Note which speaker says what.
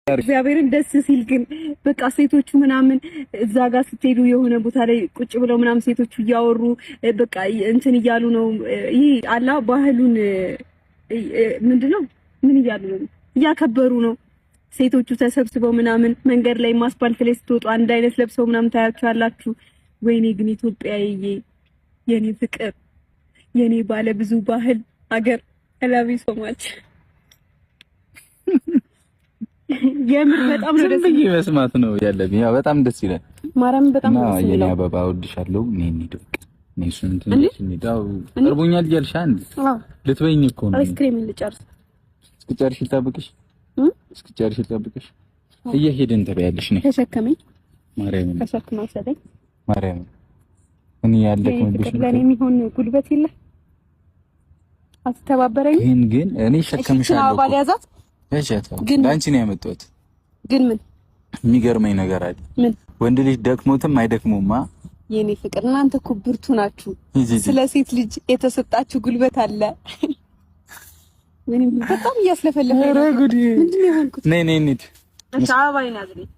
Speaker 1: እግዚአብሔርን ደስ ሲል ግን በቃ ሴቶቹ ምናምን እዛ ጋር ስትሄዱ የሆነ ቦታ ላይ ቁጭ ብለው ምናምን ሴቶቹ እያወሩ በቃ እንትን እያሉ ነው። ይሄ አላ ባህሉን ምንድነው ምን እያሉ ነው? እያከበሩ ነው። ሴቶቹ ተሰብስበው ምናምን መንገድ ላይ ማስፓልት ላይ ስትወጡ አንድ አይነት ለብሰው ምናምን ታያችኋላችሁ። ወይኔ ግን ኢትዮጵያዬ የኔ ፍቅር የኔ ባለ ብዙ ባህል አገር አላቢ ሶማች የምር በጣም ነው ደስ ይላል። መስማት ነው ያለብኝ። ያው በጣም ደስ ይላል። ማርያም በጣም ደስ ይላል። የኔ አበባ እወድሻለሁ። ነኝ ደቅ ነኝ ሱንት ነኝ ዳው ቀርቦኛል እያልሽ አንድ ልትበይኝ እኮ ነው። አይስክሪም ልጨርስ እስክጨርሽ ልጠብቅሽ እስክጨርሽ ልጠብቅሽ እየሄድን ትበያለሽ። ነኝ ተሸከመኝ ማርያም ተሸክማ ሰደኝ ማርያም እኔ ያለኩልሽ ለኔ የሚሆን ጉልበት የለ አስተባበረኝ። ግን እኔ ሸከምሻለሁ ባል ያዛት ግን ላንቺ ነው ያመጣሁት። ግን ምን የሚገርመኝ ነገር አለ። ምን ወንድ ልጅ ደክሞትም አይደክሙማ የኔ ፍቅር። እናንተ እኮ ብርቱ ናችሁ። ስለ ሴት ልጅ የተሰጣችሁ ጉልበት አለ። ወይኔ በጣም እያስለፈለፈ ነው። ምንድነው የሆንኩት? ነይ ነይ ነይ አበባ ይናዝልኝ